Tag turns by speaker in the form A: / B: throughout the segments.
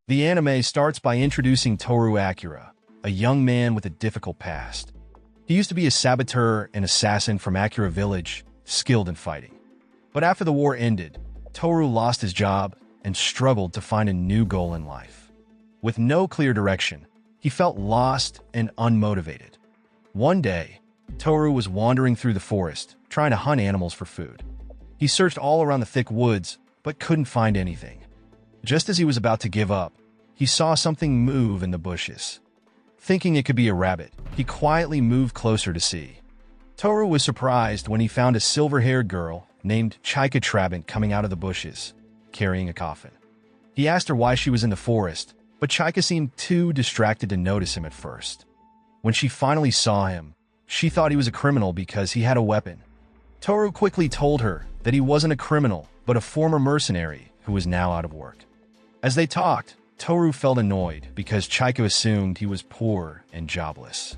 A: The anime starts by introducing Toru Acura, a young man with a difficult past. He used to be a saboteur and assassin from Acura Village, skilled in fighting. But after the war ended, Toru lost his job and struggled to find a new goal in life. With no clear direction, he felt lost and unmotivated. One day, Toru was wandering through the forest, trying to hunt animals for food. He searched all around the thick woods, but couldn't find anything. Just as he was about to give up, he saw something move in the bushes. Thinking it could be a rabbit, he quietly moved closer to see. Toru was surprised when he found a silver-haired girl named Chaika coming out of the bushes, carrying a coffin. He asked her why she was in the forest, but Chaika seemed too distracted to notice him at first. When she finally saw him, she thought he was a criminal because he had a weapon. Toru quickly told her that he wasn't a criminal, but a former mercenary who was now out of work. As they talked, Toru felt annoyed because Chaika assumed he was poor and jobless.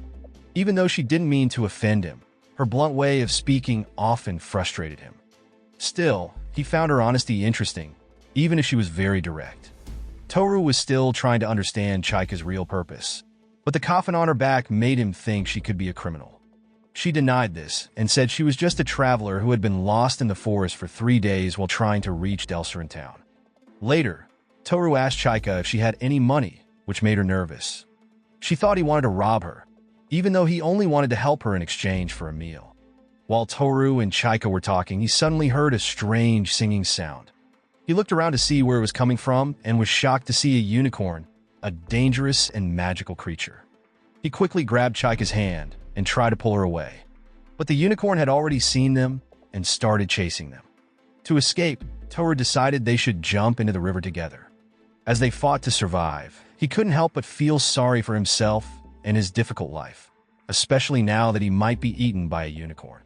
A: Even though she didn't mean to offend him, her blunt way of speaking often frustrated him. Still, he found her honesty interesting, even if she was very direct. Toru was still trying to understand Chaika's real purpose, but the coffin on her back made him think she could be a criminal. She denied this and said she was just a traveler who had been lost in the forest for 3 days while trying to reach Delsarin town. Later, Toru asked Chaika if she had any money, which made her nervous. She thought he wanted to rob her, even though he only wanted to help her in exchange for a meal. While Toru and Chaika were talking, he suddenly heard a strange singing sound. He looked around to see where it was coming from and was shocked to see a unicorn, a dangerous and magical creature. He quickly grabbed Chaika's hand and tried to pull her away, but the unicorn had already seen them and started chasing them. To escape, Toru decided they should jump into the river together. As they fought to survive, he couldn't help but feel sorry for himself and his difficult life, especially now that he might be eaten by a unicorn.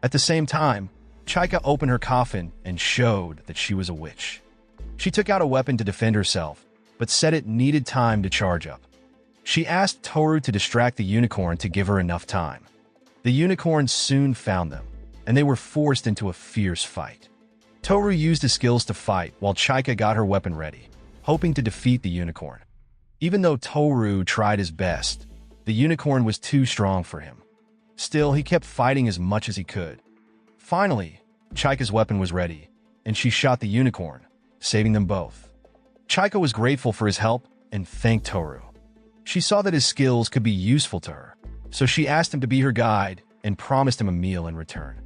A: At the same time, Chaika opened her coffin and showed that she was a witch. She took out a weapon to defend herself, but said it needed time to charge up. She asked Toru to distract the unicorn to give her enough time. The unicorn soon found them, and they were forced into a fierce fight. Toru used his skills to fight while Chaika got her weapon ready, hoping to defeat the unicorn. Even though Toru tried his best, the unicorn was too strong for him. Still, he kept fighting as much as he could. Finally, Chaika's weapon was ready, and she shot the unicorn, saving them both. Chaika was grateful for his help and thanked Toru. She saw that his skills could be useful to her, so she asked him to be her guide and promised him a meal in return.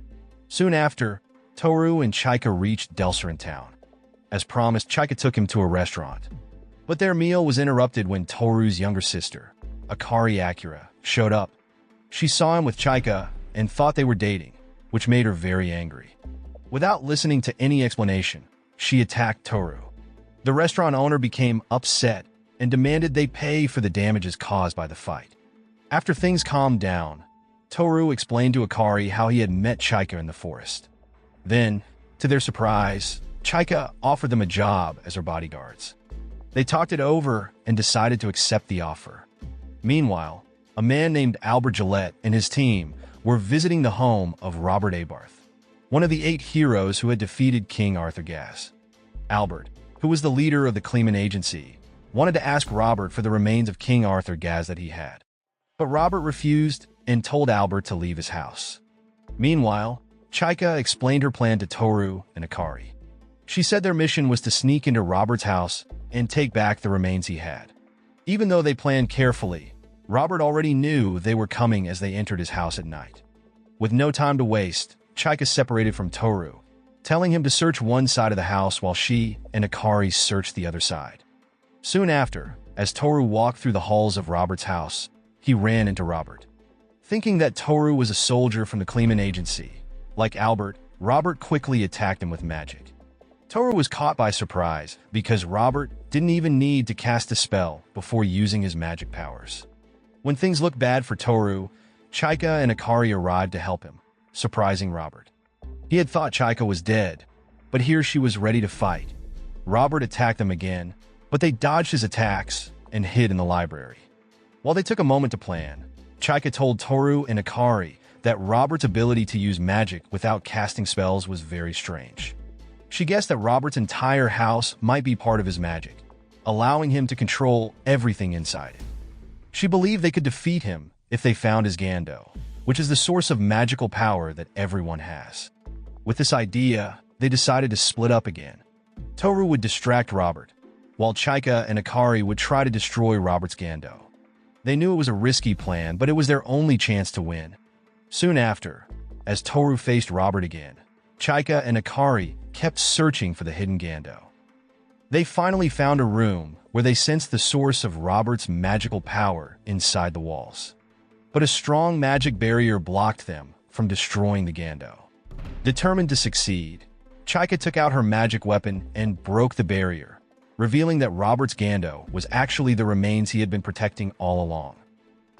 A: Soon after, Toru and Chaika reached Delsarin town. As promised, Chaika took him to a restaurant. But their meal was interrupted when Toru's younger sister, Toru Acura, showed up. She saw him with Chaika and thought they were dating, which made her very angry. Without listening to any explanation, she attacked Toru. The restaurant owner became upset and demanded they pay for the damages caused by the fight. After things calmed down, Toru explained to Akari how he had met Chaika in the forest. Then, to their surprise, Chaika offered them a job as her bodyguards. They talked it over and decided to accept the offer. Meanwhile, a man named Albert Gillette and his team were visiting the home of Robert Abarth, one of the 8 heroes who had defeated King Arthur Gas. Albert, who was the leader of the Kleeman Agency, wanted to ask Robert for the remains of King Arthur Gas that he had. But Robert refused and told Albert to leave his house. Meanwhile, Chaika explained her plan to Toru and Akari. She said their mission was to sneak into Robert's house and take back the remains he had. Even though they planned carefully, Robert already knew they were coming as they entered his house at night. With no time to waste, Chaika separated from Toru, telling him to search one side of the house while she and Akari searched the other side. Soon after, as Toru walked through the halls of Robert's house, he ran into Robert. Thinking that Toru was a soldier from the Kleeman Agency, like Albert, Robert quickly attacked him with magic. Toru was caught by surprise because Robert didn't even need to cast a spell before using his magic powers. When things looked bad for Toru, Chaika and Akari arrived to help him, surprising Robert. He had thought Chaika was dead, but here she was ready to fight. Robert attacked them again, but they dodged his attacks and hid in the library. While they took a moment to plan, Chaika told Toru and Akari that Robert's ability to use magic without casting spells was very strange. She guessed that Robert's entire house might be part of his magic, allowing him to control everything inside it. She believed they could defeat him if they found his Gando, which is the source of magical power that everyone has. With this idea, they decided to split up again. Toru would distract Robert, while Chaika and Akari would try to destroy Robert's Gando. They knew it was a risky plan, but it was their only chance to win. Soon after, as Toru faced Robert again, Chaika and Akari kept searching for the hidden Gando. They finally found a room where they sensed the source of Robert's magical power inside the walls. But a strong magic barrier blocked them from destroying the Gando. Determined to succeed, Chaika took out her magic weapon and broke the barrier, revealing that Robert's Gando was actually the remains he had been protecting all along.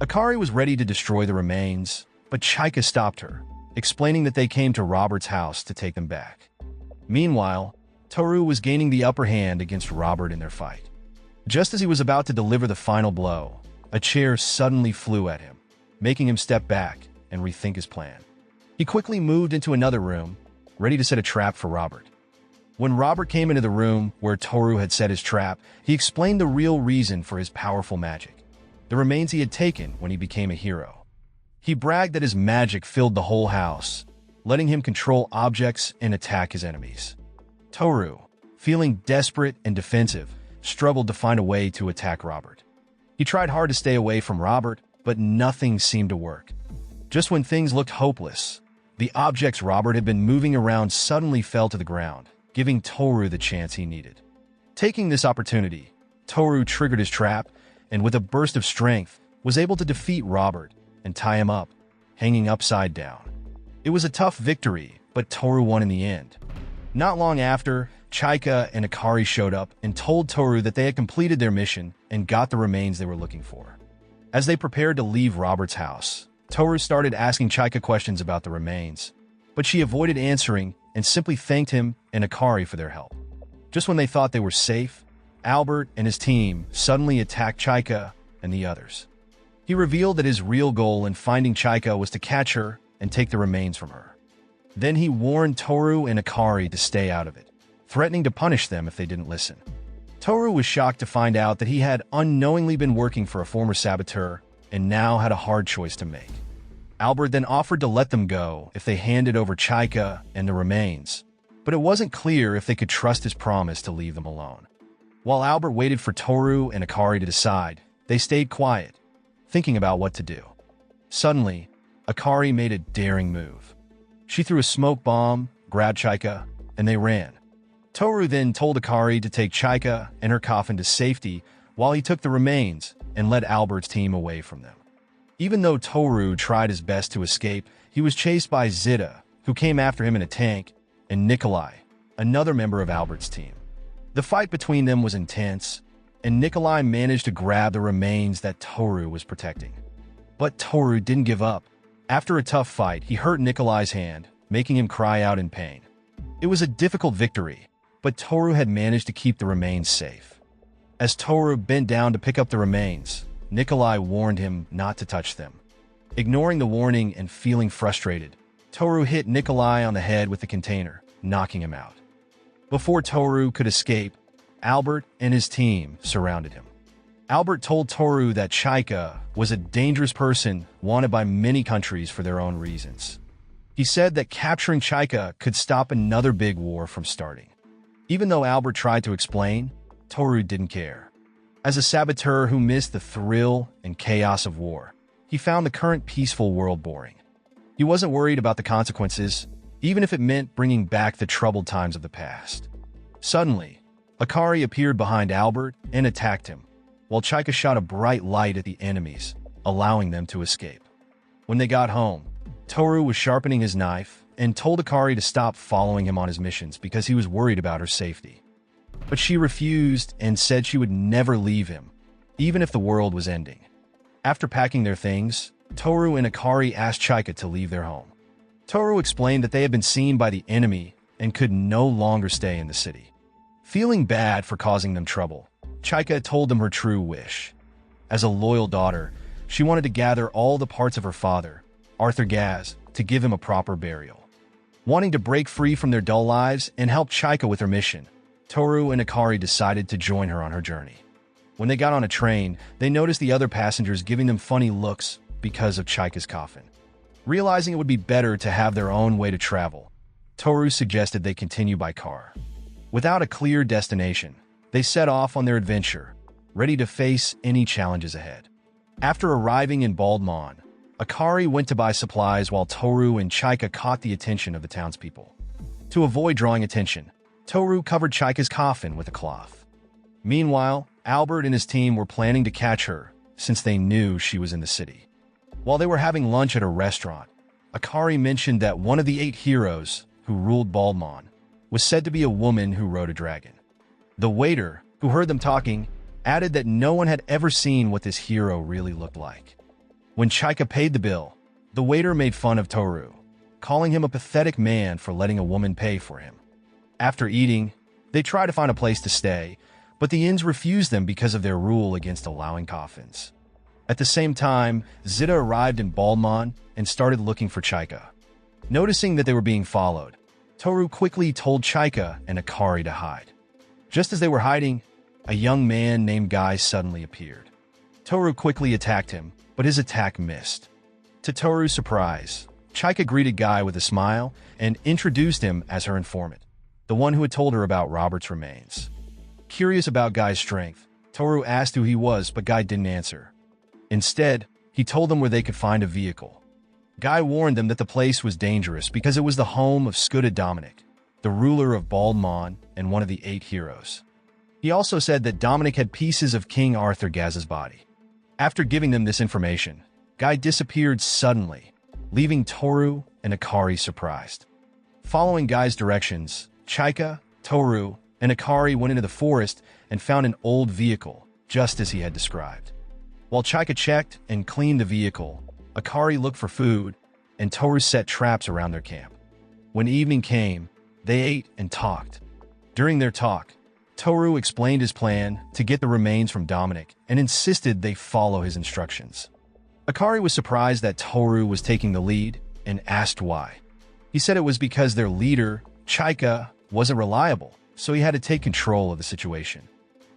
A: Akari was ready to destroy the remains, but Chaika stopped her, explaining that they came to Robert's house to take them back. Meanwhile, Toru was gaining the upper hand against Robert in their fight. Just as he was about to deliver the final blow, a chair suddenly flew at him, making him step back and rethink his plan. He quickly moved into another room, ready to set a trap for Robert. When Robert came into the room where Toru had set his trap, he explained the real reason for his powerful magic, the remains he had taken when he became a hero. He bragged that his magic filled the whole house, letting him control objects and attack his enemies. Toru, feeling desperate and defensive, struggled to find a way to attack Robert. He tried hard to stay away from Robert, but nothing seemed to work. Just when things looked hopeless, the objects Robert had been moving around suddenly fell to the ground, giving Toru the chance he needed. Taking this opportunity, Toru triggered his trap and with a burst of strength was able to defeat Robert and tie him up, hanging upside down. It was a tough victory, but Toru won in the end. Not long after, Chaika and Akari showed up and told Toru that they had completed their mission and got the remains they were looking for. As they prepared to leave Robert's house, Toru started asking Chaika questions about the remains, but she avoided answering and simply thanked him and Akari for their help. Just when they thought they were safe, Albert and his team suddenly attacked Chaika and the others. He revealed that his real goal in finding Chaika was to catch her and take the remains from her. Then he warned Toru and Akari to stay out of it, threatening to punish them if they didn't listen. Toru was shocked to find out that he had unknowingly been working for a former saboteur and now had a hard choice to make. Albert then offered to let them go if they handed over Chaika and the remains, but it wasn't clear if they could trust his promise to leave them alone. While Albert waited for Toru and Akari to decide, they stayed quiet, thinking about what to do. Suddenly, Akari made a daring move. She threw a smoke bomb, grabbed Chaika, and they ran. Toru then told Akari to take Chaika and her coffin to safety while he took the remains and led Albert's team away from them. Even though Toru tried his best to escape, he was chased by Zita, who came after him in a tank, and Nikolai, another member of Albert's team. The fight between them was intense, and Nikolai managed to grab the remains that Toru was protecting. But Toru didn't give up. After a tough fight, he hurt Nikolai's hand, making him cry out in pain. It was a difficult victory, but Toru had managed to keep the remains safe. As Toru bent down to pick up the remains, Nikolai warned him not to touch them. Ignoring the warning and feeling frustrated, Toru hit Nikolai on the head with the container, knocking him out. Before Toru could escape, Albert and his team surrounded him. Albert told Toru that Chaika was a dangerous person wanted by many countries for their own reasons. He said that capturing Chaika could stop another big war from starting. Even though Albert tried to explain, Toru didn't care. As a saboteur who missed the thrill and chaos of war, he found the current peaceful world boring. He wasn't worried about the consequences, even if it meant bringing back the troubled times of the past. Suddenly, Akari appeared behind Albert and attacked him, while Chaika shot a bright light at the enemies, allowing them to escape. When they got home, Toru was sharpening his knife and told Akari to stop following him on his missions because he was worried about her safety. But she refused and said she would never leave him, even if the world was ending. After packing their things, Toru and Akari asked Chaika to leave their home. Toru explained that they had been seen by the enemy and could no longer stay in the city. Feeling bad for causing them trouble, Chaika told them her true wish. As a loyal daughter, she wanted to gather all the parts of her father, Arthur Gaz, to give him a proper burial. Wanting to break free from their dull lives and help Chaika with her mission, Toru and Akari decided to join her on her journey. When they got on a train, they noticed the other passengers giving them funny looks because of Chaika's coffin. Realizing it would be better to have their own way to travel, Toru suggested they continue by car. Without a clear destination, they set off on their adventure, ready to face any challenges ahead. After arriving in Baldmon, Akari went to buy supplies while Toru and Chaika caught the attention of the townspeople. To avoid drawing attention, Toru covered Chaika's coffin with a cloth. Meanwhile, Albert and his team were planning to catch her since they knew she was in the city. While they were having lunch at a restaurant, Akari mentioned that one of the 8 heroes who ruled Baldmon was said to be a woman who rode a dragon. The waiter, who heard them talking, added that no one had ever seen what this hero really looked like. When Chaika paid the bill, the waiter made fun of Toru, calling him a pathetic man for letting a woman pay for him. After eating, they tried to find a place to stay, but the inns refused them because of their rule against allowing coffins. At the same time, Zita arrived in Baldmon and started looking for Chaika. Noticing that they were being followed, Toru quickly told Chaika and Akari to hide. Just as they were hiding, a young man named Guy suddenly appeared. Toru quickly attacked him, but his attack missed. To Toru's surprise, Chaika greeted Guy with a smile and introduced him as her informant, the one who had told her about Robert's remains. Curious about Guy's strength, Toru asked who he was, but Guy didn't answer. Instead, he told them where they could find a vehicle. Guy warned them that the place was dangerous because it was the home of Skuda Dominic, the ruler of Baldmon and one of the 8 heroes. He also said that Dominic had pieces of King Arthur Gaz's body. After giving them this information, Guy disappeared suddenly, leaving Toru and Akari surprised. Following Guy's directions, Chaika, Toru, and Akari went into the forest and found an old vehicle, just as he had described. While Chaika checked and cleaned the vehicle, Akari looked for food, and Toru set traps around their camp. When evening came, they ate and talked. During their talk, Toru explained his plan to get the remains from Dominic and insisted they follow his instructions. Akari was surprised that Toru was taking the lead and asked why. He said it was because their leader, Chaika, wasn't reliable, so he had to take control of the situation.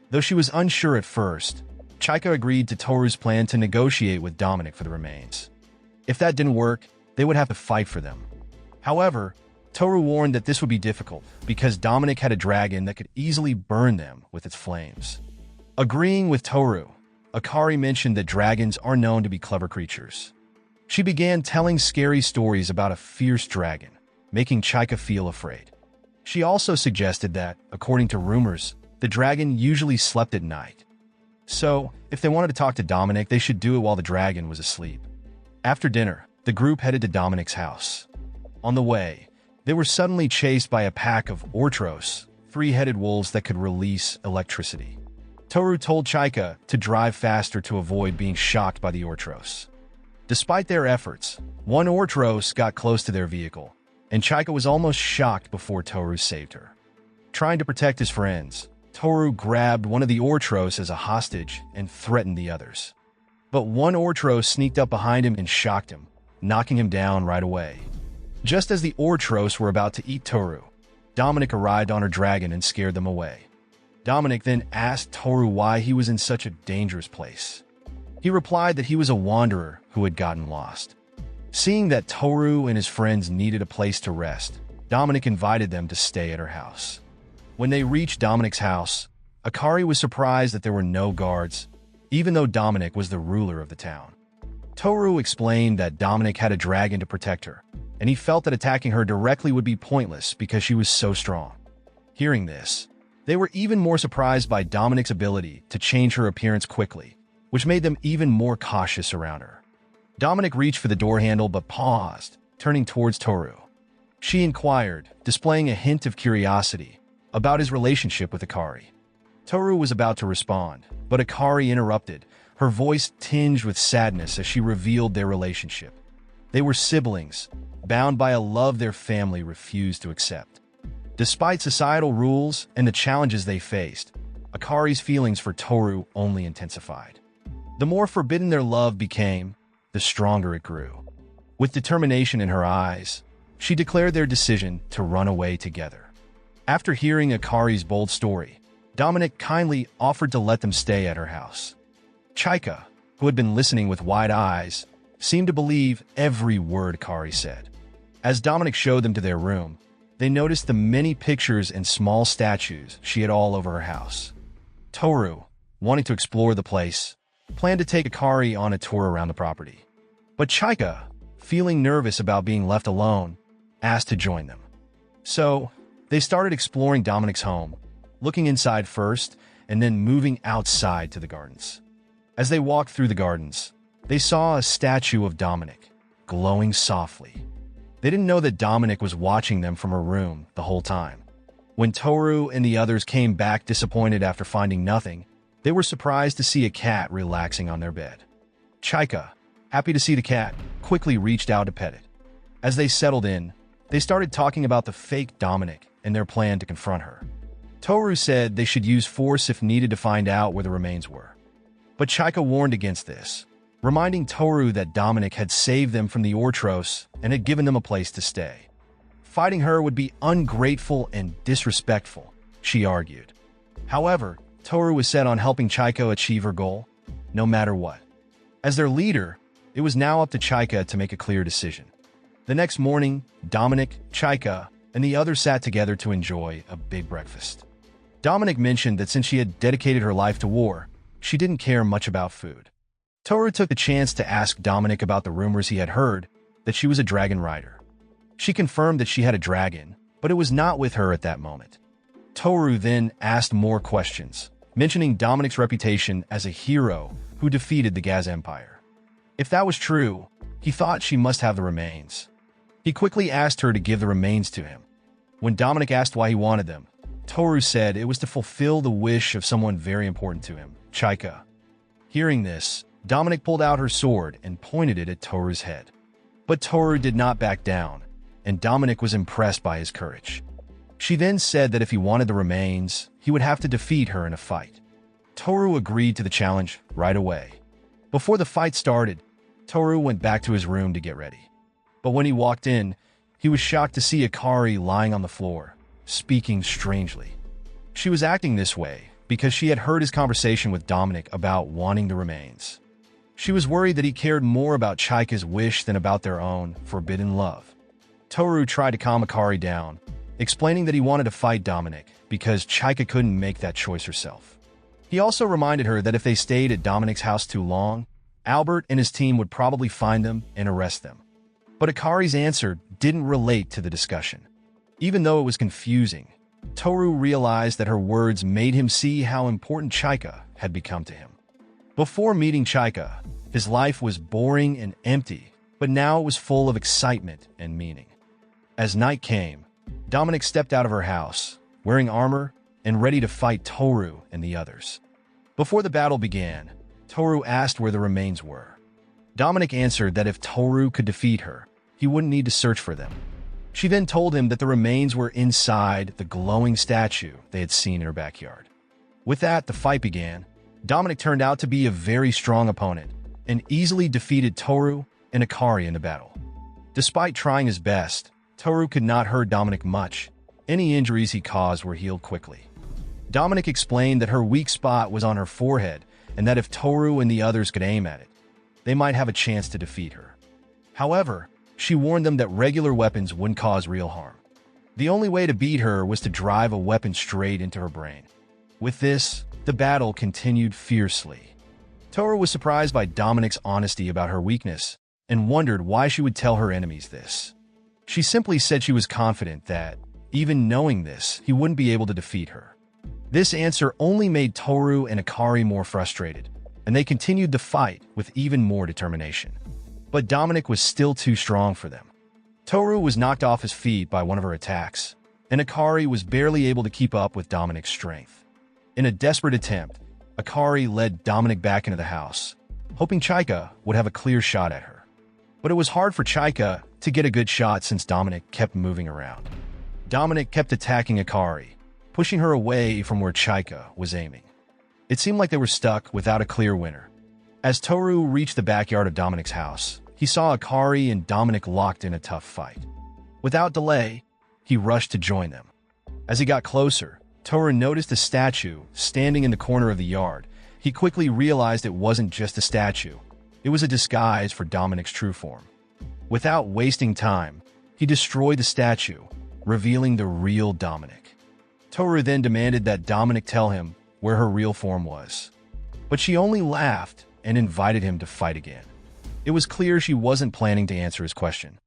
A: Though she was unsure at first, Chaika agreed to Toru's plan to negotiate with Dominic for the remains. If that didn't work, they would have to fight for them. However, Toru warned that this would be difficult because Dominic had a dragon that could easily burn them with its flames. Agreeing with Toru, Akari mentioned that dragons are known to be clever creatures. She began telling scary stories about a fierce dragon, making Chaika feel afraid. She also suggested that, according to rumors, the dragon usually slept at night. So, if they wanted to talk to Dominic, they should do it while the dragon was asleep. After dinner, the group headed to Dominic's house. On the way, they were suddenly chased by a pack of Ortros, 3-headed wolves that could release electricity. Toru told Chaika to drive faster to avoid being shocked by the Ortros. Despite their efforts, one Ortros got close to their vehicle, and Chaika was almost shocked before Toru saved her. Trying to protect his friends, Toru grabbed one of the Ortros as a hostage and threatened the others. But one Ortros sneaked up behind him and shocked him, knocking him down right away. Just as the Ortros were about to eat Toru, Dominic arrived on her dragon and scared them away. Dominic then asked Toru why he was in such a dangerous place. He replied that he was a wanderer who had gotten lost. Seeing that Toru and his friends needed a place to rest, Dominic invited them to stay at her house. When they reached Dominic's house, Akari was surprised that there were no guards, even though Dominic was the ruler of the town. Toru explained that Dominic had a dragon to protect her, and he felt that attacking her directly would be pointless because she was so strong. Hearing this, they were even more surprised by Dominic's ability to change her appearance quickly, which made them even more cautious around her. Dominic reached for the door handle but paused, turning towards Toru. She inquired, displaying a hint of curiosity about his relationship with Akari. Toru was about to respond, but Akari interrupted, her voice tinged with sadness as she revealed their relationship. They were siblings, bound by a love their family refused to accept. Despite societal rules and the challenges they faced, Akari's feelings for Toru only intensified. The more forbidden their love became, the stronger it grew. With determination in her eyes, she declared their decision to run away together. After hearing Akari's bold story, Dominic kindly offered to let them stay at her house. Chaika, who had been listening with wide eyes, seemed to believe every word Akari said. As Dominic showed them to their room, they noticed the many pictures and small statues she had all over her house. Toru, wanting to explore the place, planned to take Akari on a tour around the property. But Chaika, feeling nervous about being left alone, asked to join them. So, they started exploring Dominic's home, looking inside first and then moving outside to the gardens. As they walked through the gardens, they saw a statue of Dominic, glowing softly. They didn't know that Dominic was watching them from her room the whole time. When Toru and the others came back disappointed after finding nothing, they were surprised to see a cat relaxing on their bed. Chaika, happy to see the cat, quickly reached out to pet it. As they settled in, they started talking about the fake Dominic and their plan to confront her. Toru said they should use force if needed to find out where the remains were. But Chaika warned against this, reminding Toru that Dominic had saved them from the Ortros and had given them a place to stay. Fighting her would be ungrateful and disrespectful, she argued. However, Toru was set on helping Chaika achieve her goal, no matter what. As their leader, it was now up to Chaika to make a clear decision. The next morning, Dominic, Chaika, and the others sat together to enjoy a big breakfast. Dominic mentioned that since she had dedicated her life to war, she didn't care much about food. Toru took the chance to ask Dominic about the rumors he had heard that she was a dragon rider. She confirmed that she had a dragon, but it was not with her at that moment. Toru then asked more questions, mentioning Dominic's reputation as a hero who defeated the Gaz Empire. If that was true, he thought she must have the remains. He quickly asked her to give the remains to him. When Dominic asked why he wanted them, Toru said it was to fulfill the wish of someone very important to him, Chaika. Hearing this, Dominic pulled out her sword and pointed it at Toru's head. But Toru did not back down, and Dominic was impressed by his courage. She then said that if he wanted the remains, he would have to defeat her in a fight. Toru agreed to the challenge right away. Before the fight started, Toru went back to his room to get ready. But when he walked in, he was shocked to see Akari lying on the floor, speaking strangely. She was acting this way because she had heard his conversation with Dominic about wanting the remains. She was worried that he cared more about Chaika's wish than about their own forbidden love. Toru tried to calm Akari down, explaining that he wanted to fight Dominic because Chaika couldn't make that choice herself. He also reminded her that if they stayed at Dominic's house too long, Albert and his team would probably find them and arrest them. But Akari's answer didn't relate to the discussion. Even though it was confusing, Toru realized that her words made him see how important Chaika had become to him. Before meeting Chaika, his life was boring and empty, but now it was full of excitement and meaning. As night came, Dominic stepped out of her house, wearing armor and ready to fight Toru and the others. Before the battle began, Toru asked where the remains were. Dominic answered that if Toru could defeat her, he wouldn't need to search for them. She then told him that the remains were inside the glowing statue they had seen in her backyard. With that, the fight began. Dominic turned out to be a very strong opponent and easily defeated Toru and Akari in the battle. Despite trying his best, Toru could not hurt Dominic much. Any injuries he caused were healed quickly. Dominic explained that her weak spot was on her forehead and that if Toru and the others could aim at it, they might have a chance to defeat her. However, she warned them that regular weapons wouldn't cause real harm. The only way to beat her was to drive a weapon straight into her brain. With this, the battle continued fiercely. Toru was surprised by Dominic's honesty about her weakness and wondered why she would tell her enemies this. She simply said she was confident that, even knowing this, he wouldn't be able to defeat her. This answer only made Toru and Akari more frustrated, and they continued the fight with even more determination. But Dominic was still too strong for them. Toru was knocked off his feet by one of her attacks, and Akari was barely able to keep up with Dominic's strength. In a desperate attempt, Akari led Dominic back into the house, hoping Chaika would have a clear shot at her. But it was hard for Chaika to get a good shot since Dominic kept moving around. Dominic kept attacking Akari, pushing her away from where Chaika was aiming. It seemed like they were stuck without a clear winner. As Toru reached the backyard of Dominic's house, he saw Akari and Dominic locked in a tough fight. Without delay, he rushed to join them. As he got closer, Toru noticed a statue standing in the corner of the yard. He quickly realized it wasn't just a statue. It was a disguise for Dominic's true form. Without wasting time, he destroyed the statue, revealing the real Dominic. Toru then demanded that Dominic tell him where her real form was. But she only laughed and invited him to fight again. It was clear she wasn't planning to answer his question.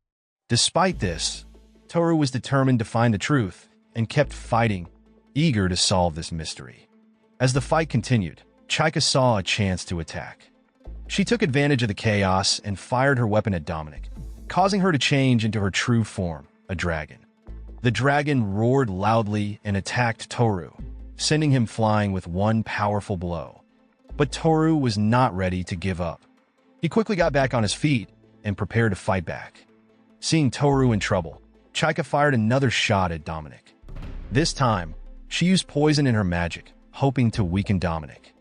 A: Despite this, Toru was determined to find the truth and kept fighting, eager to solve this mystery. As the fight continued, Chaika saw a chance to attack. She took advantage of the chaos and fired her weapon at Dominic, causing her to change into her true form, a dragon. The dragon roared loudly and attacked Toru, sending him flying with one powerful blow. But Toru was not ready to give up. He quickly got back on his feet and prepared to fight back. Seeing Toru in trouble, Chaika fired another shot at Dominic. This time, she used poison in her magic, hoping to weaken Dominic.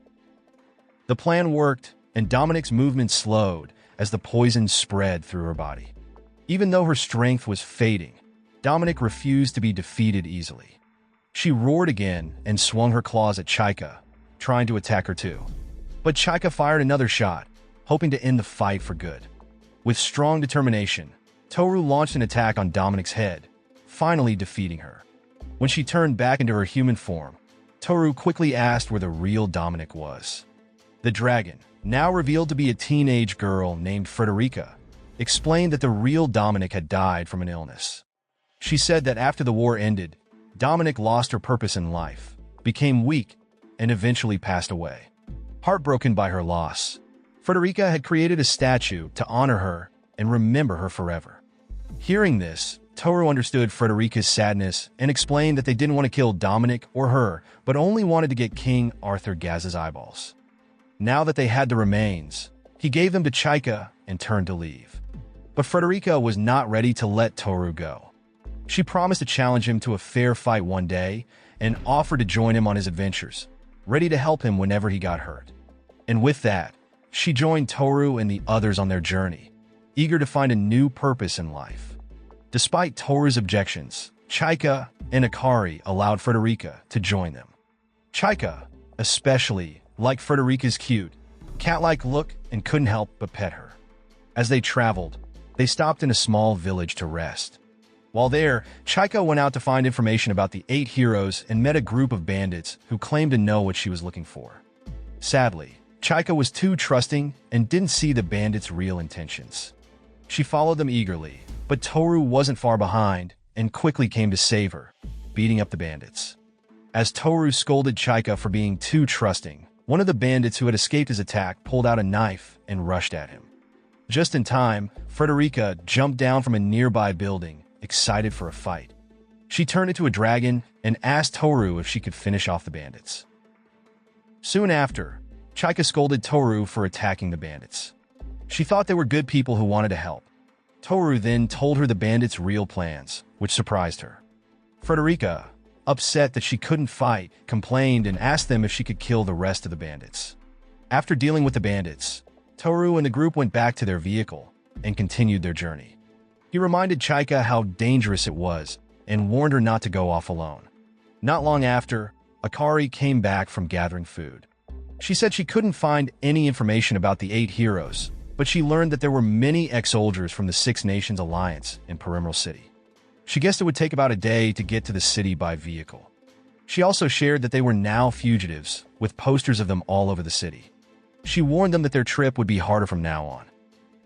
A: The plan worked, and Dominic's movement slowed as the poison spread through her body. Even though her strength was fading, Dominic refused to be defeated easily. She roared again and swung her claws at Chaika, trying to attack her too. But Chaika fired another shot, hoping to end the fight for good. With strong determination, Toru launched an attack on Dominic's head, finally defeating her. When she turned back into her human form, Toru quickly asked where the real Dominic was. The dragon, now revealed to be a teenage girl named Frederica, explained that the real Dominic had died from an illness. She said that after the war ended, Dominic lost her purpose in life, became weak, and eventually passed away. Heartbroken by her loss, Frederica had created a statue to honor her and remember her forever. Hearing this, Toru understood Frederica's sadness and explained that they didn't want to kill Dominic or her, but only wanted to get King Arthur Gaz's eyeballs. Now that they had the remains, he gave them to Chaika and turned to leave. But Frederica was not ready to let Toru go. She promised to challenge him to a fair fight one day and offered to join him on his adventures, ready to help him whenever he got hurt. And with that, she joined Toru and the others on their journey, eager to find a new purpose in life. Despite Toru's objections, Chaika and Akari allowed Frederica to join them. Chaika, especially, liked Frederica's cute, cat-like look and couldn't help but pet her. As they traveled, they stopped in a small village to rest. While there, Chaika went out to find information about the 8 heroes and met a group of bandits who claimed to know what she was looking for. Sadly, Chaika was too trusting and didn't see the bandits' real intentions. She followed them eagerly, but Toru wasn't far behind and quickly came to save her, beating up the bandits. As Toru scolded Chaika for being too trusting, one of the bandits who had escaped his attack pulled out a knife and rushed at him. Just in time, Frederica jumped down from a nearby building, excited for a fight. She turned into a dragon and asked Toru if she could finish off the bandits. Soon after, Chaika scolded Toru for attacking the bandits. She thought they were good people who wanted to help. Toru then told her the bandits' real plans, which surprised her. Frederica, upset that she couldn't fight, complained and asked them if she could kill the rest of the bandits. After dealing with the bandits, Toru and the group went back to their vehicle and continued their journey. He reminded Chaika how dangerous it was and warned her not to go off alone. Not long after, Akari came back from gathering food. She said she couldn't find any information about the 8 heroes, but she learned that there were many ex-soldiers from the Six Nations Alliance in Perimeral City. She guessed it would take about a day to get to the city by vehicle. She also shared that they were now fugitives, with posters of them all over the city. She warned them that their trip would be harder from now on.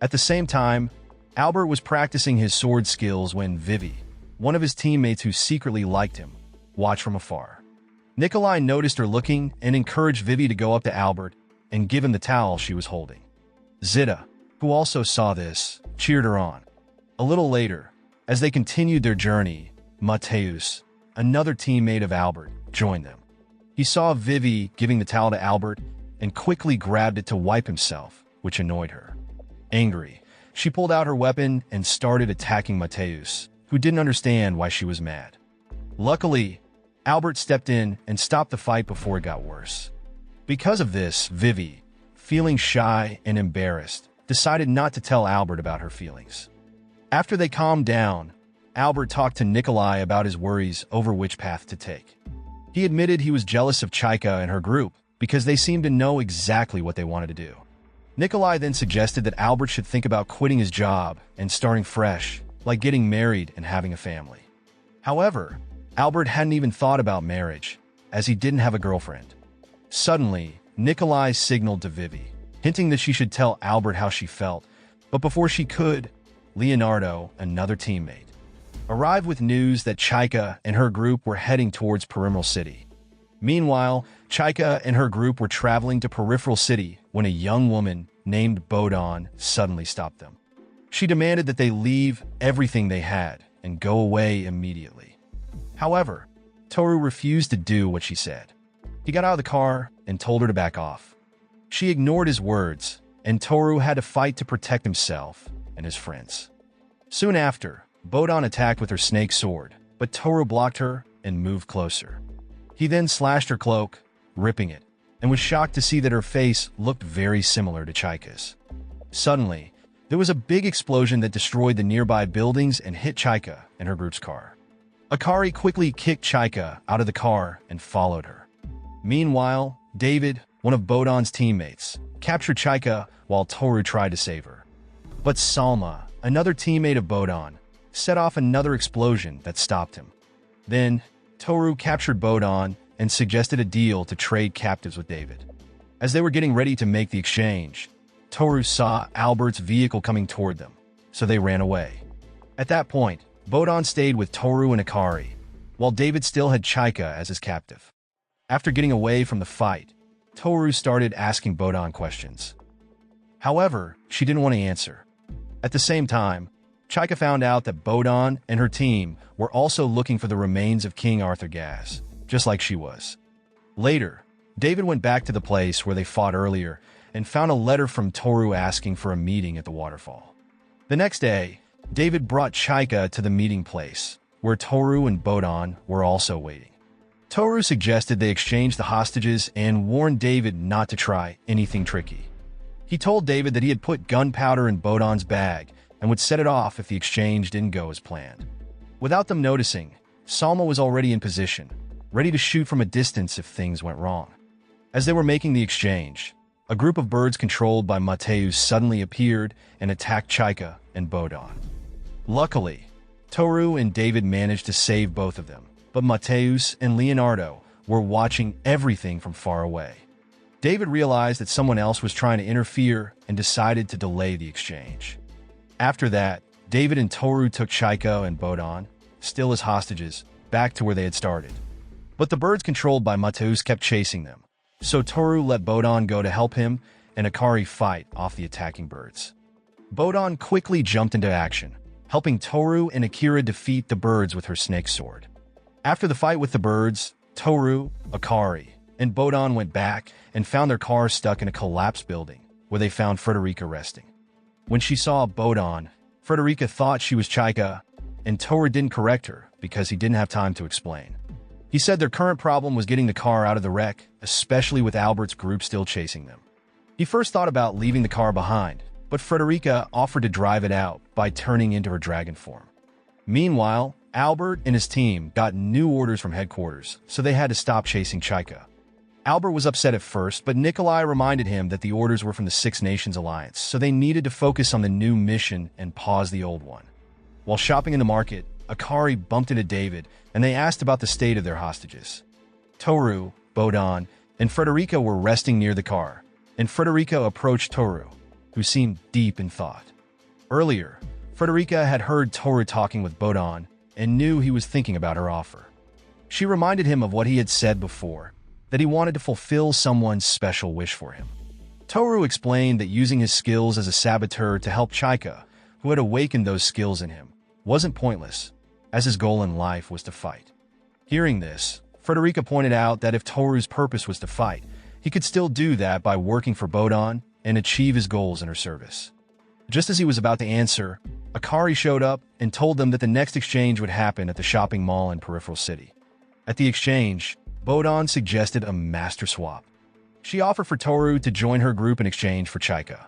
A: At the same time, Albert was practicing his sword skills when Vivi, one of his teammates who secretly liked him, watched from afar. Nikolai noticed her looking and encouraged Vivi to go up to Albert and give him the towel she was holding. Zita, who also saw this, cheered her on. A little later, as they continued their journey, Mateus, another teammate of Albert, joined them. He saw Vivi giving the towel to Albert and quickly grabbed it to wipe himself, which annoyed her. Angry, she pulled out her weapon and started attacking Mateus, who didn't understand why she was mad. Luckily, Albert stepped in and stopped the fight before it got worse. Because of this, Vivi, feeling shy and embarrassed, decided not to tell Albert about her feelings. After they calmed down, Albert talked to Nikolai about his worries over which path to take. He admitted he was jealous of Chaika and her group because they seemed to know exactly what they wanted to do. Nikolai then suggested that Albert should think about quitting his job and starting fresh, like getting married and having a family. However, Albert hadn't even thought about marriage, as he didn't have a girlfriend. Suddenly, Nikolai signaled to Vivi, hinting that she should tell Albert how she felt, but before she could, Leonardo, another teammate, arrived with news that Chaika and her group were heading towards Peripheral City. Meanwhile, Chaika and her group were traveling to Peripheral City when a young woman named Bodon suddenly stopped them. She demanded that they leave everything they had and go away immediately. However, Toru refused to do what she said. He got out of the car and told her to back off. She ignored his words, and Toru had to fight to protect himself and his friends. Soon after, Bodon attacked with her snake sword, but Toru blocked her and moved closer. He then slashed her cloak, ripping it, and was shocked to see that her face looked very similar to Chaika's. Suddenly, there was a big explosion that destroyed the nearby buildings and hit Chaika and her group's car. Akari quickly kicked Chaika out of the car and followed her. Meanwhile, David, one of Bodon's teammates, captured Chaika while Toru tried to save her. But Salma, another teammate of Bodon, set off another explosion that stopped him. Then, Toru captured Bodon and suggested a deal to trade captives with David. As they were getting ready to make the exchange, Toru saw Albert's vehicle coming toward them, so they ran away. At that point, Bodon stayed with Toru and Akari, while David still had Chaika as his captive. After getting away from the fight, Toru started asking Bodon questions. However, she didn't want to answer. At the same time, Chaika found out that Bodon and her team were also looking for the remains of King Arthur Gaz, just like she was. Later, David went back to the place where they fought earlier and found a letter from Toru asking for a meeting at the waterfall. The next day, David brought Chaika to the meeting place, where Toru and Bodon were also waiting. Toru suggested they exchange the hostages and warned David not to try anything tricky. He told David that he had put gunpowder in Bodon's bag and would set it off if the exchange didn't go as planned. Without them noticing, Salma was already in position, ready to shoot from a distance if things went wrong. As they were making the exchange, a group of birds controlled by Mateus suddenly appeared and attacked Chaika and Bodon. Luckily, Toru and David managed to save both of them, but Mateus and Leonardo were watching everything from far away. David realized that someone else was trying to interfere and decided to delay the exchange. After that, David and Toru took Chaika and Bodon, still as hostages, back to where they had started. But the birds controlled by Mateus kept chasing them, so Toru let Bodon go to help him and Akari fight off the attacking birds. Bodon quickly jumped into action, helping Toru and Acura defeat the birds with her snake sword. After the fight with the birds, Toru, Akari, and Bodon went back and found their car stuck in a collapsed building, where they found Frederica resting. When she saw Bodon, Frederica thought she was Chaika, and Toru didn't correct her because he didn't have time to explain. He said their current problem was getting the car out of the wreck, especially with Albert's group still chasing them. He first thought about leaving the car behind, but Frederica offered to drive it out by turning into her dragon form. Meanwhile, Albert and his team got new orders from headquarters, so they had to stop chasing Chaika. Albert was upset at first, but Nikolai reminded him that the orders were from the Six Nations Alliance, so they needed to focus on the new mission and pause the old one. While shopping in the market, Akari bumped into David, and they asked about the state of their hostages. Toru, Bodon, and Frederica were resting near the car, and Frederica approached Toru, who seemed deep in thought. Earlier, Frederica had heard Toru talking with Bodon and knew he was thinking about her offer. She reminded him of what he had said before, that he wanted to fulfill someone's special wish for him. Toru explained that using his skills as a saboteur to help Chaika, who had awakened those skills in him, wasn't pointless, as his goal in life was to fight. Hearing this, Frederica pointed out that if Toru's purpose was to fight, he could still do that by working for Bodon and achieve his goals in her service. Just as he was about to answer, Akari showed up and told them that the next exchange would happen at the shopping mall in Peripheral City. At the exchange, Bodon suggested a master swap. She offered for Toru to join her group in exchange for Chaika.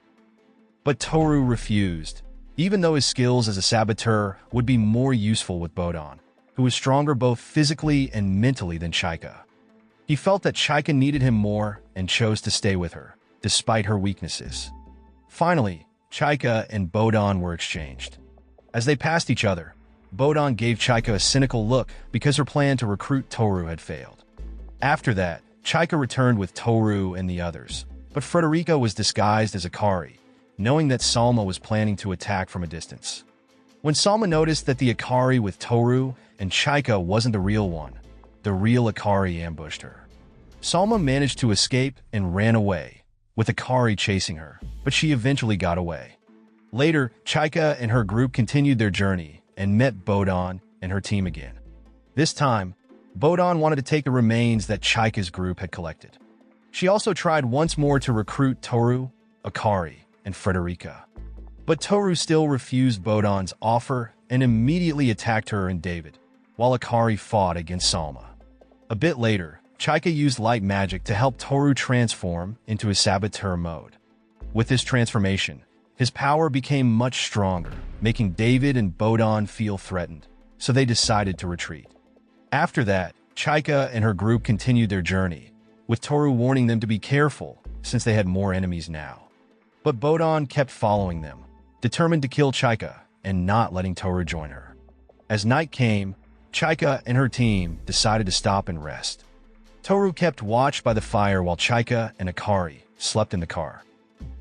A: But Toru refused, even though his skills as a saboteur would be more useful with Bodon, who was stronger both physically and mentally than Chaika. He felt that Chaika needed him more and chose to stay with her, despite her weaknesses. Finally, Chaika and Bodon were exchanged. As they passed each other, Bodon gave Chaika a cynical look because her plan to recruit Toru had failed. After that, Chaika returned with Toru and the others, but Frederica was disguised as Akari, knowing that Salma was planning to attack from a distance. When Salma noticed that the Akari with Toru and Chaika wasn't the real one, the real Akari ambushed her. Salma managed to escape and ran away, with Akari chasing her, but she eventually got away. Later, Chaika and her group continued their journey and met Bodon and her team again. This time, Bodon wanted to take the remains that Chaika's group had collected. She also tried once more to recruit Toru, Akari, and Frederica. But Toru still refused Bodon's offer and immediately attacked her and David, while Akari fought against Salma. A bit later, Chaika used light magic to help Toru transform into his saboteur mode. With this transformation, his power became much stronger, making David and Bodon feel threatened, so they decided to retreat. After that, Chaika and her group continued their journey, with Toru warning them to be careful since they had more enemies now. But Bodon kept following them, determined to kill Chaika and not letting Toru join her. As night came, Chaika and her team decided to stop and rest. Toru kept watch by the fire while Chaika and Akari slept in the car.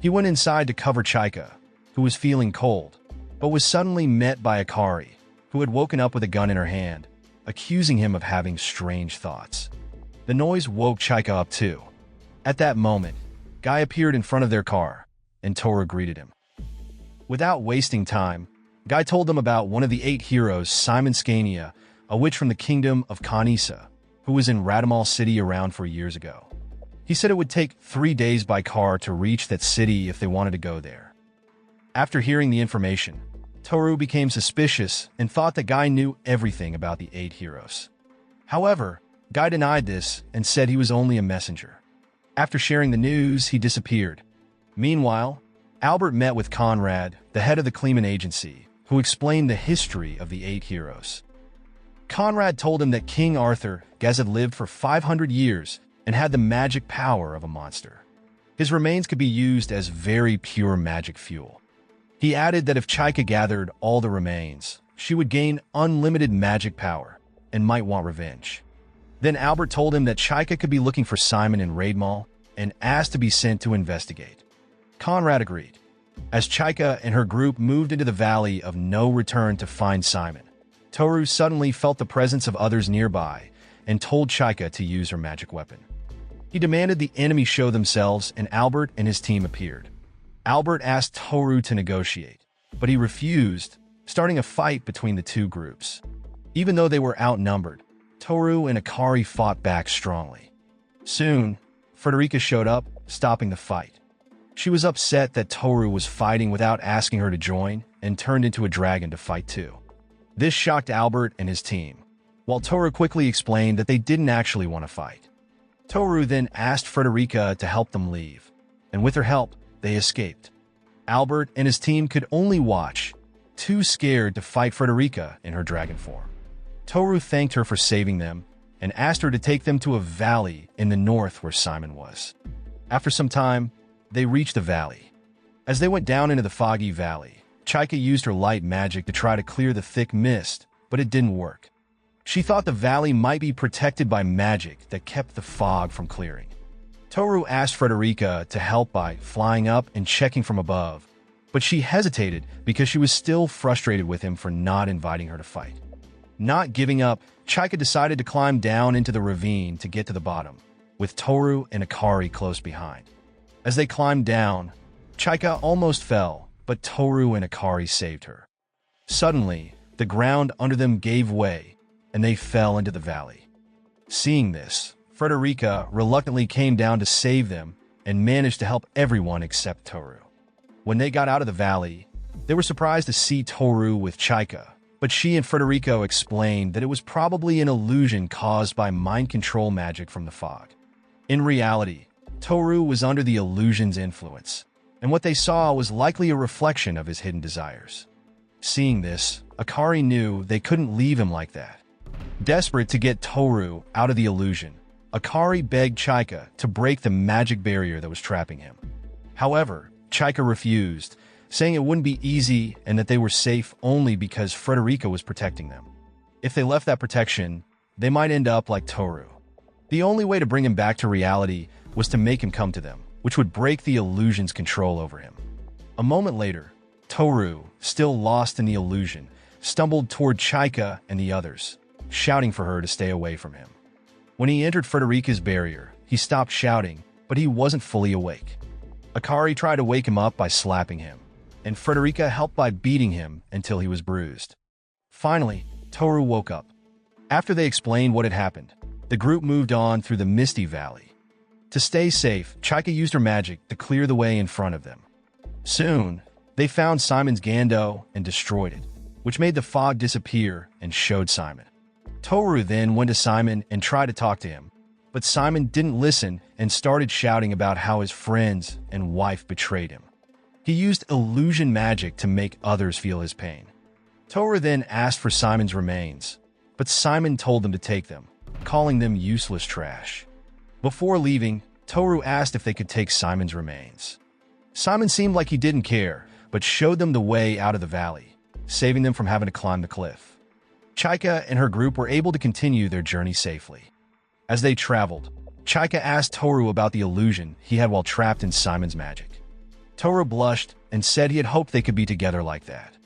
A: He went inside to cover Chaika, who was feeling cold, but was suddenly met by Akari, who had woken up with a gun in her hand, accusing him of having strange thoughts. The noise woke Chaika up too. At that moment, Guy appeared in front of their car, and Toru greeted him. Without wasting time, Guy told them about one of the 8 heroes, Simon Scania, a witch from the kingdom of Kanisa, who was in Radamal City around 4 years ago. He said it would take 3 days by car to reach that city if they wanted to go there. After hearing the information, Toru became suspicious and thought that Guy knew everything about the 8 heroes. However, Guy denied this and said he was only a messenger. After sharing the news, he disappeared. Meanwhile, Albert met with Conrad, the head of the Kleeman Agency, who explained the history of the 8 heroes. Conrad told him that King Arthur had lived for 500 years and had the magic power of a monster. His remains could be used as very pure magic fuel. He added that if Chaika gathered all the remains, she would gain unlimited magic power and might want revenge. Then Albert told him that Chaika could be looking for Simon in Raidmall and asked to be sent to investigate. Conrad agreed. As Chaika and her group moved into the Valley of No Return to find Simon, Toru suddenly felt the presence of others nearby and told Chaika to use her magic weapon. He demanded the enemy show themselves, and Albert and his team appeared. Albert asked Toru to negotiate, but he refused, starting a fight between the two groups. Even though they were outnumbered, Toru and Akari fought back strongly. Soon, Frederica showed up, stopping the fight. She was upset that Toru was fighting without asking her to join and turned into a dragon to fight too. This shocked Albert and his team, while Toru quickly explained that they didn't actually want to fight. Toru then asked Frederica to help them leave, and with her help, they escaped. Albert and his team could only watch, too scared to fight Frederica in her dragon form. Toru thanked her for saving them and asked her to take them to a valley in the north where Simon was. After some time, they reached the valley. As they went down into the foggy valley, Chaika used her light magic to try to clear the thick mist, but it didn't work. She thought the valley might be protected by magic that kept the fog from clearing. Toru asked Frederica to help by flying up and checking from above, but she hesitated because she was still frustrated with him for not inviting her to fight. Not giving up, Chaika decided to climb down into the ravine to get to the bottom, with Toru and Akari close behind. As they climbed down, Chaika almost fell, but Toru and Akari saved her. Suddenly, the ground under them gave way, and they fell into the valley. Seeing this, Frederica reluctantly came down to save them and managed to help everyone except Toru. When they got out of the valley, they were surprised to see Toru with Chaika, but she and Frederico explained that it was probably an illusion caused by mind control magic from the fog. In reality, Toru was under the illusion's influence. and what they saw was likely a reflection of his hidden desires. Seeing this, Akari knew they couldn't leave him like that. Desperate to get Toru out of the illusion, Akari begged Chaika to break the magic barrier that was trapping him. However, Chaika refused, saying it wouldn't be easy and that they were safe only because Frederica was protecting them. If they left that protection, they might end up like Toru. The only way to bring him back to reality was to make him come to them, which would break the illusion's control over him. A moment later, Toru, still lost in the illusion, stumbled toward Chaika and the others, shouting for her to stay away from him. When he entered Frederica's barrier, he stopped shouting, but he wasn't fully awake. Akari tried to wake him up by slapping him, and Frederica helped by beating him until he was bruised. Finally, Toru woke up. After they explained what had happened, the group moved on through the misty valley. To stay safe, Chaika used her magic to clear the way in front of them. Soon, they found Simon's Gando and destroyed it, which made the fog disappear and showed Simon. Toru then went to Simon and tried to talk to him, but Simon didn't listen and started shouting about how his friends and wife betrayed him. He used illusion magic to make others feel his pain. Toru then asked for Simon's remains, but Simon told them to take them, calling them useless trash. Before leaving, Toru asked if they could take Simon's remains. Simon seemed like he didn't care, but showed them the way out of the valley, saving them from having to climb the cliff. Chaika and her group were able to continue their journey safely. As they traveled, Chaika asked Toru about the illusion he had while trapped in Simon's magic. Toru blushed and said he had hoped they could be together like that.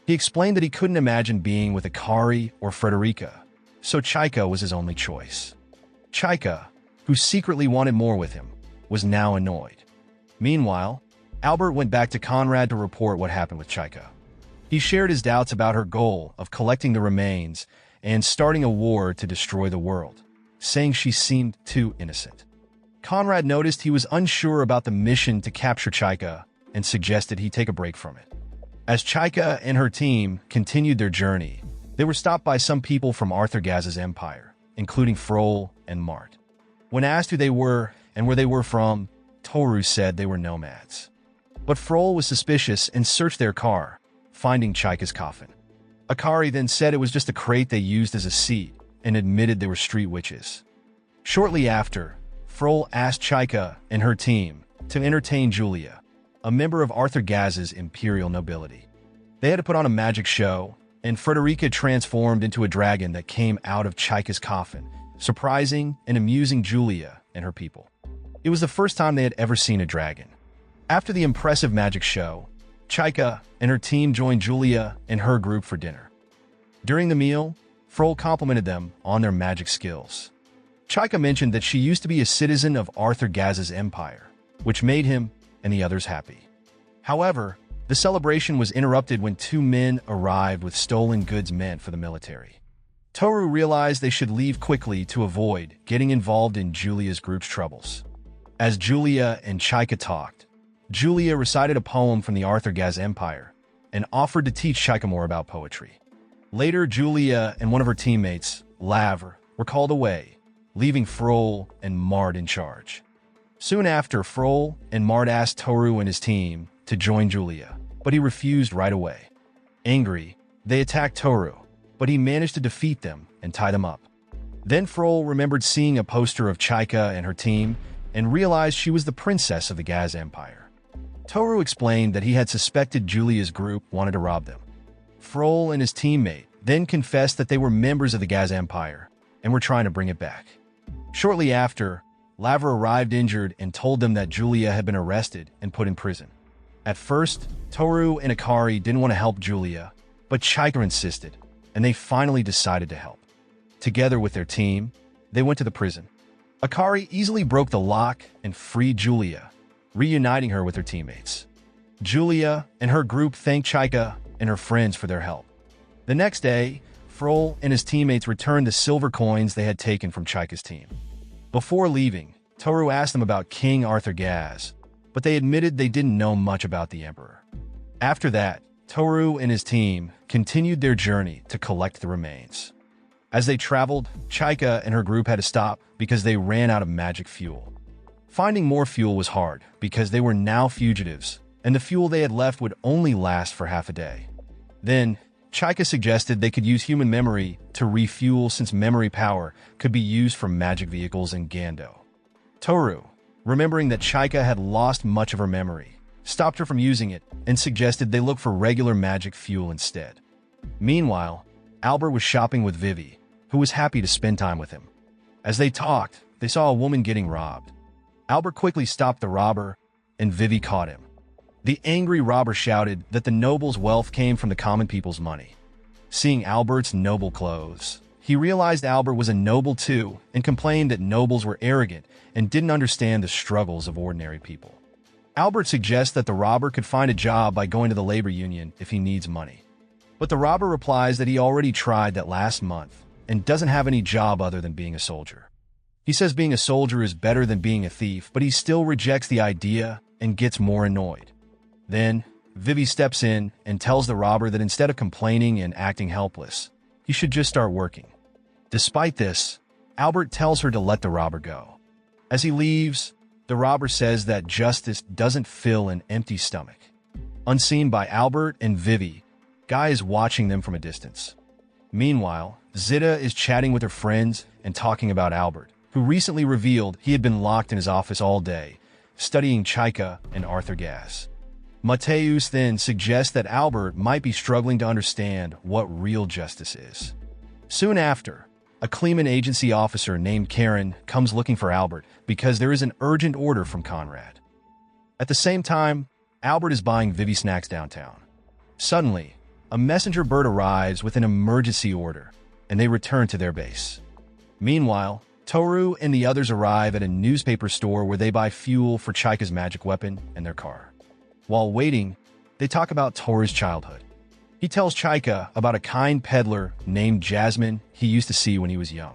A: He explained that he couldn't imagine being with Akari or Frederica, so Chaika was his only choice. Chaika, who secretly wanted more with him, was now annoyed. Meanwhile, Albert went back to Conrad to report what happened with Chaika. He shared his doubts about her goal of collecting the remains and starting a war to destroy the world, saying she seemed too innocent. Conrad noticed he was unsure about the mission to capture Chaika and suggested he take a break from it. As Chaika and her team continued their journey, they were stopped by some people from Arthur Gaz's empire, including Frol and Mart. When asked who they were and where they were from, Toru said they were nomads. But Frol was suspicious and searched their car, finding Chaika's coffin. Akari then said it was just a crate they used as a seat and admitted they were street witches. Shortly after, Frol asked Chaika and her team to entertain Julia, a member of Arthur Gaz's imperial nobility. They had to put on a magic show, and Frederica transformed into a dragon that came out of Chaika's coffin, surprising and amusing Julia and her people. It was the first time they had ever seen a dragon. After the impressive magic show, Chaika and her team joined Julia and her group for dinner. During the meal, Frol complimented them on their magic skills. Chaika mentioned that she used to be a citizen of Arthur Gaz's empire, which made him and the others happy. However, the celebration was interrupted when two men arrived with stolen goods meant for the military. Toru realized they should leave quickly to avoid getting involved in Julia's group's troubles. As Julia and Chaika talked, Julia recited a poem from the Arthur Gaz Empire and offered to teach Chaika more about poetry. Later, Julia and one of her teammates, Lavre, were called away, leaving Frol and Mart in charge. Soon after, Frol and Mart asked Toru and his team to join Julia, but he refused right away. Angry, they attacked Toru, but he managed to defeat them and tie them up. Then Frol remembered seeing a poster of Chaika and her team and realized she was the princess of the Gaz Empire. Toru explained that he had suspected Julia's group wanted to rob them. Frol and his teammate then confessed that they were members of the Gaz Empire and were trying to bring it back. Shortly after, Lavre arrived injured and told them that Julia had been arrested and put in prison. At first, Toru and Akari didn't want to help Julia, but Chaika insisted, and they finally decided to help. Together with their team, they went to the prison. Akari easily broke the lock and freed Julia, reuniting her with her teammates. Julia and her group thanked Chaika and her friends for their help. The next day, Frol and his teammates returned the silver coins they had taken from Chaika's team. Before leaving, Toru asked them about King Arthur Gaz, but they admitted they didn't know much about the Emperor. After that, Toru and his team continued their journey to collect the remains. As they traveled, Chaika and her group had to stop because they ran out of magic fuel. Finding more fuel was hard because they were now fugitives and the fuel they had left would only last for half a day. Then, Chaika suggested they could use human memory to refuel since memory power could be used for magic vehicles in Gando. Toru, remembering that Chaika had lost much of her memory, stopped her from using it and suggested they look for regular magic fuel instead. Meanwhile, Albert was shopping with Vivi, who was happy to spend time with him. As they talked, they saw a woman getting robbed. Albert quickly stopped the robber, and Vivi caught him. The angry robber shouted that the noble's wealth came from the common people's money. Seeing Albert's noble clothes, he realized Albert was a noble too and complained that nobles were arrogant and didn't understand the struggles of ordinary people. Albert suggests that the robber could find a job by going to the labor union if he needs money. But the robber replies that he already tried that last month and doesn't have any job other than being a soldier. He says being a soldier is better than being a thief, but he still rejects the idea and gets more annoyed. Then, Vivi steps in and tells the robber that instead of complaining and acting helpless, he should just start working. Despite this, Albert tells her to let the robber go. As he leaves, the robber says that justice doesn't fill an empty stomach. Unseen by Albert and Vivi, Guy is watching them from a distance. Meanwhile, Zita is chatting with her friends and talking about Albert, who recently revealed he had been locked in his office all day, studying Chaika and Arthur gas. Mateus then suggests that Albert might be struggling to understand what real justice is. Soon after, a Kleeman agency officer named Karen comes looking for Albert because there is an urgent order from Conrad. At the same time, Albert is buying Vivi snacks downtown. Suddenly, a messenger bird arrives with an emergency order, and they return to their base. Meanwhile, Toru and the others arrive at a newspaper store where they buy fuel for Chaika's magic weapon and their car. While waiting, they talk about Toru's childhood. He tells Chaika about a kind peddler named Jasmine he used to see when he was young.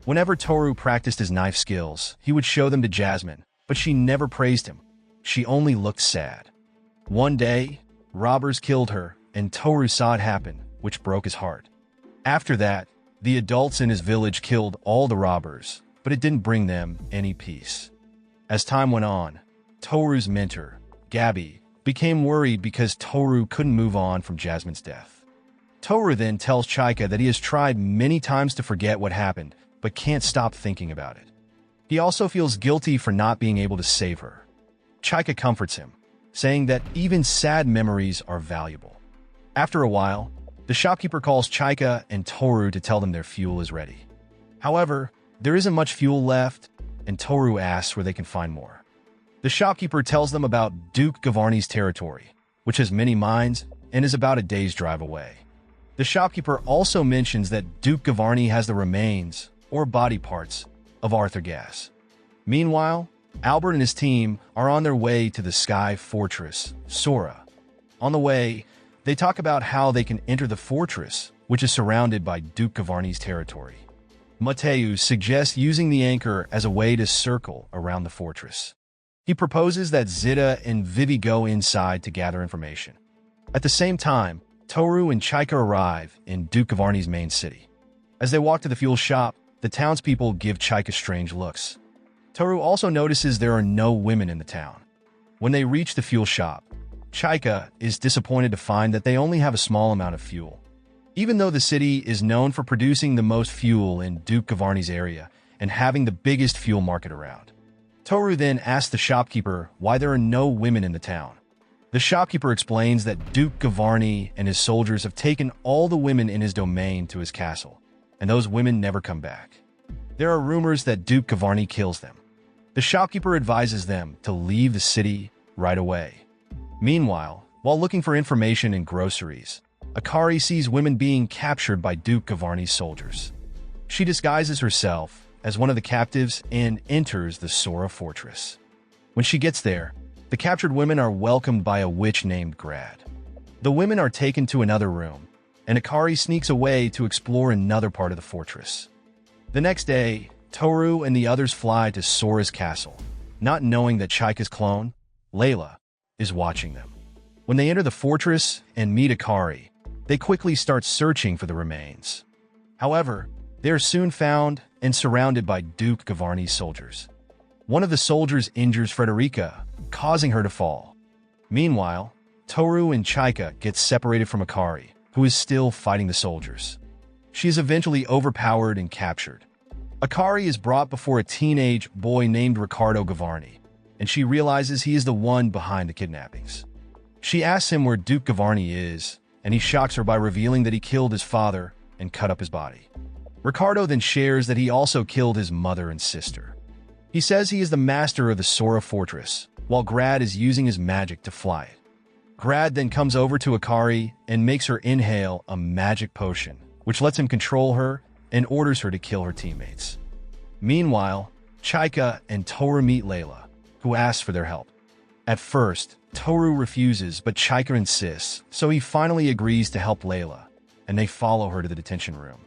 A: Whenever Toru practiced his knife skills, he would show them to Jasmine, but she never praised him. She only looked sad. One day, robbers killed her, and Toru saw it happen, which broke his heart. After that, the adults in his village killed all the robbers, but it didn't bring them any peace. As time went on, Toru's mentor, Gabby, became worried because Toru couldn't move on from Jasmine's death. Toru then tells Chaika that he has tried many times to forget what happened, but can't stop thinking about it. He also feels guilty for not being able to save her. Chaika comforts him, saying that even sad memories are valuable. After a while, the shopkeeper calls Chaika and Toru to tell them their fuel is ready. However, there isn't much fuel left, and Toru asks where they can find more. The shopkeeper tells them about Duke Gavarni's territory, which has many mines and is about a day's drive away. The shopkeeper also mentions that Duke Gavarni has the remains, or body parts, of Arthur Gas. Meanwhile, Albert and his team are on their way to the Sky Fortress, Sora. On the way, they talk about how they can enter the fortress, which is surrounded by Duke Gavarni's territory. Mateus suggests using the anchor as a way to circle around the fortress. He proposes that Zita and Vivi go inside to gather information. At the same time, Toru and Chaika arrive in Duke Gavarni's main city. As they walk to the fuel shop, the townspeople give Chaika strange looks. Toru also notices there are no women in the town. When they reach the fuel shop, Chaika is disappointed to find that they only have a small amount of fuel. Even though the city is known for producing the most fuel in Duke Gavarni's area and having the biggest fuel market around. Toru then asks the shopkeeper why there are no women in the town. The shopkeeper explains that Duke Gavarni and his soldiers have taken all the women in his domain to his castle, and those women never come back. There are rumors that Duke Gavarni kills them. The shopkeeper advises them to leave the city right away. Meanwhile, while looking for information and groceries, Akari sees women being captured by Duke Gavarni's soldiers. She disguises herself as one of the captives and enters the Sora fortress. When she gets there, the captured women are welcomed by a witch named Grad. The women are taken to another room, and Akari sneaks away to explore another part of the fortress. The next day, Toru and the others fly to Sora's castle, not knowing that Chaika's clone, Layla, is watching them. When they enter the fortress and meet Akari, they quickly start searching for the remains. However, they are soon found and surrounded by Duke Gavarni's soldiers. One of the soldiers injures Frederica, causing her to fall. Meanwhile, Toru and Chaika get separated from Akari, who is still fighting the soldiers. She is eventually overpowered and captured. Akari is brought before a teenage boy named Riccardo Gavarni, and she realizes he is the one behind the kidnappings. She asks him where Duke Gavarni is, and he shocks her by revealing that he killed his father and cut up his body. Riccardo then shares that he also killed his mother and sister. He says he is the master of the Sora Fortress, while Grad is using his magic to fly it. Grad then comes over to Akari and makes her inhale a magic potion, which lets him control her and orders her to kill her teammates. Meanwhile, Chaika and Toru meet Layla, who asks for their help. At first, Toru refuses, but Chaika insists, so he finally agrees to help Layla, and they follow her to the detention room.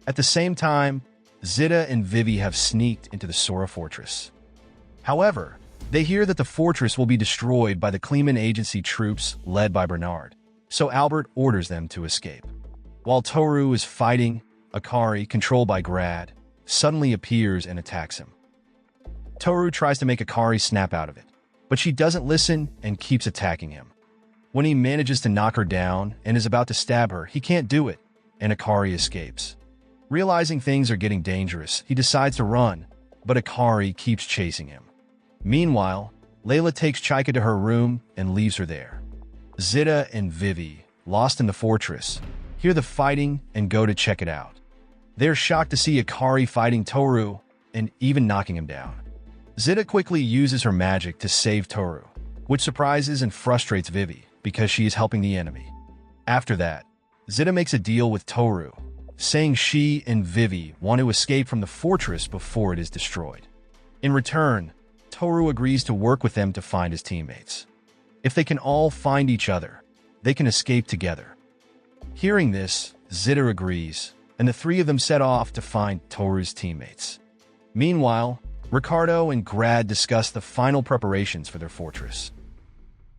A: At the same time, Zita and Vivi have sneaked into the Sora Fortress. However, they hear that the fortress will be destroyed by the Kleeman Agency troops led by Bernard, so Albert orders them to escape. While Toru is fighting, Akari, controlled by Grad, suddenly appears and attacks him. Toru tries to make Akari snap out of it, but she doesn't listen and keeps attacking him. When he manages to knock her down and is about to stab her, he can't do it, and Akari escapes. Realizing things are getting dangerous, he decides to run, but Akari keeps chasing him. Meanwhile, Layla takes Chaika to her room and leaves her there. Zita and Vivi, lost in the fortress, hear the fighting and go to check it out. They're shocked to see Akari fighting Toru and even knocking him down. Zita quickly uses her magic to save Toru, which surprises and frustrates Vivi because she is helping the enemy. After that, Zita makes a deal with Toru, saying she and Vivi want to escape from the fortress before it is destroyed. In return, Toru agrees to work with them to find his teammates. If they can all find each other, they can escape together. Hearing this, Zita agrees, and the three of them set off to find Toru's teammates. Meanwhile, Riccardo and Grad discuss the final preparations for their fortress.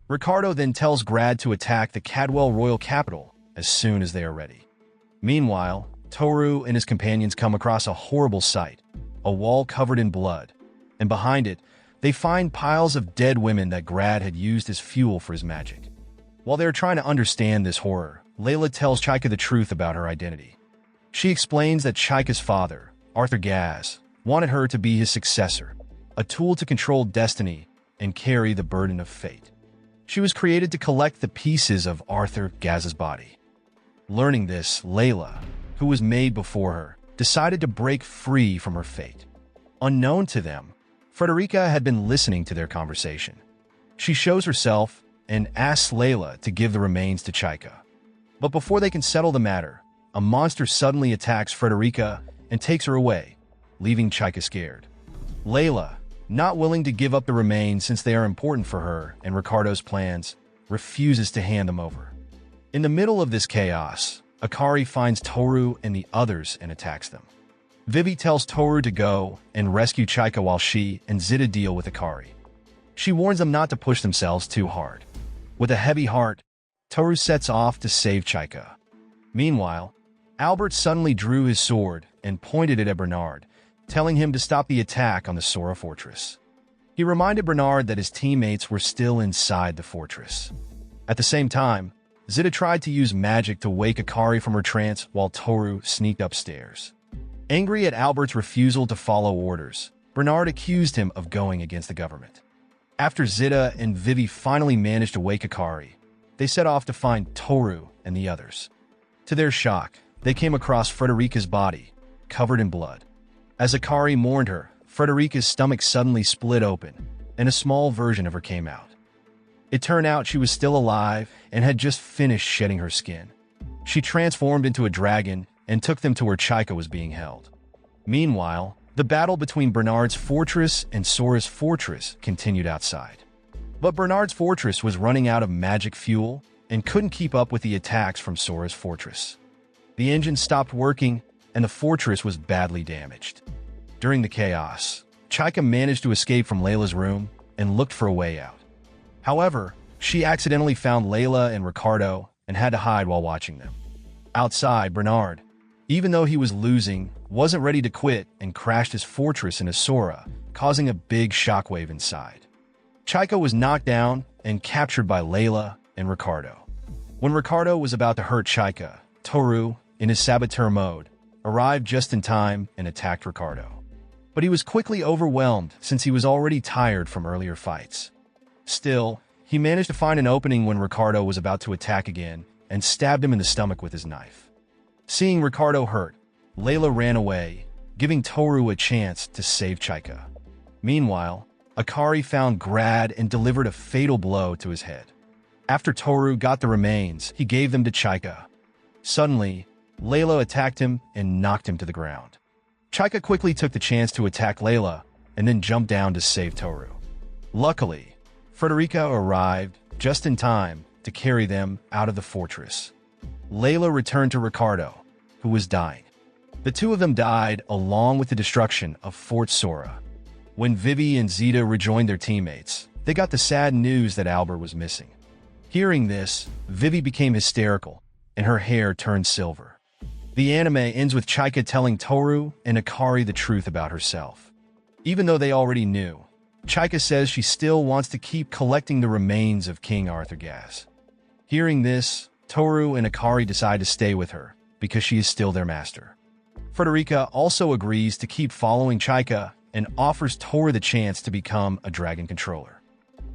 A: Riccardo then tells Grad to attack the Cadwell royal capital as soon as they are ready. Meanwhile, Toru and his companions come across a horrible sight, a wall covered in blood, and behind it, they find piles of dead women that Grad had used as fuel for his magic. While they are trying to understand this horror, Layla tells Chaika the truth about her identity. She explains that Chaika's father, Arthur Gaz, wanted her to be his successor, a tool to control destiny and carry the burden of fate. She was created to collect the pieces of Arthur Gaz's body. Learning this, Layla, who was made before her, decided to break free from her fate. Unknown to them, Frederica had been listening to their conversation. She shows herself and asks Layla to give the remains to Chaika. But before they can settle the matter, a monster suddenly attacks Frederica and takes her away, leaving Chaika scared. Layla, not willing to give up the remains since they are important for her and Riccardo's plans, refuses to hand them over. In the middle of this chaos, Akari finds Toru and the others and attacks them. Vivi tells Toru to go and rescue Chaika while she and Zita deal with Akari. She warns them not to push themselves too hard. With a heavy heart, Toru sets off to save Chaika. Meanwhile, Albert suddenly drew his sword and pointed it at Bernard, telling him to stop the attack on the Sora Fortress. He reminded Bernard that his teammates were still inside the fortress. At the same time, Zita tried to use magic to wake Akari from her trance while Toru sneaked upstairs. Angry at Albert's refusal to follow orders, Bernard accused him of going against the government. After Zita and Vivi finally managed to wake Akari, they set off to find Toru and the others. To their shock, they came across Frederica's body, covered in blood. As Akari mourned her, Frederica's stomach suddenly split open, and a small version of her came out. It turned out she was still alive and had just finished shedding her skin. She transformed into a dragon and took them to where Chaika was being held. Meanwhile, the battle between Bernard's fortress and Sora's fortress continued outside. But Bernard's fortress was running out of magic fuel and couldn't keep up with the attacks from Sora's fortress. The engine stopped working, and the fortress was badly damaged. During the chaos, Chaika managed to escape from Layla's room and looked for a way out. However, she accidentally found Layla and Riccardo and had to hide while watching them. Outside, Bernard, even though he was losing, wasn't ready to quit and crashed his fortress into Sora, causing a big shockwave inside. Chaika was knocked down and captured by Layla and Ricardo. When Ricardo was about to hurt Chaika, Toru, in his saboteur mode, arrived just in time and attacked Ricardo. But he was quickly overwhelmed since he was already tired from earlier fights. Still, he managed to find an opening when Ricardo was about to attack again and stabbed him in the stomach with his knife. Seeing Ricardo hurt, Layla ran away, giving Toru a chance to save Chaika. Meanwhile, Akari found Grad and delivered a fatal blow to his head. After Toru got the remains, he gave them to Chaika. Suddenly, Layla attacked him and knocked him to the ground. Chaika quickly took the chance to attack Layla and then jumped down to save Toru. Luckily, Frederica arrived just in time to carry them out of the fortress. Layla returned to Ricardo, who was dying. The two of them died along with the destruction of Fort Sora. When Vivi and Zeta rejoined their teammates, they got the sad news that Albert was missing. Hearing this, Vivi became hysterical, and her hair turned silver. The anime ends with Chaika telling Toru and Akari the truth about herself. Even though they already knew, Chaika says she still wants to keep collecting the remains of King Arthur Gas. Hearing this, Toru and Akari decide to stay with her because she is still their master. Frederica also agrees to keep following Chaika and offers Toru the chance to become a dragon controller.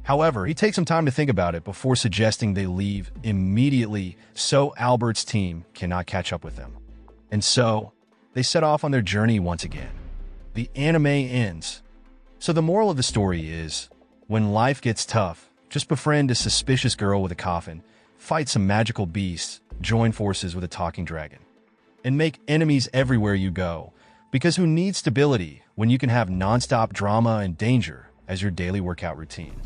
A: However, he takes some time to think about it before suggesting they leave immediately so Albert's team cannot catch up with them. And so, they set off on their journey once again. The anime ends. So the moral of the story is, when life gets tough, just befriend a suspicious girl with a coffin, fight some magical beasts, join forces with a talking dragon, and make enemies everywhere you go, because who needs stability when you can have non-stop drama and danger as your daily workout routine?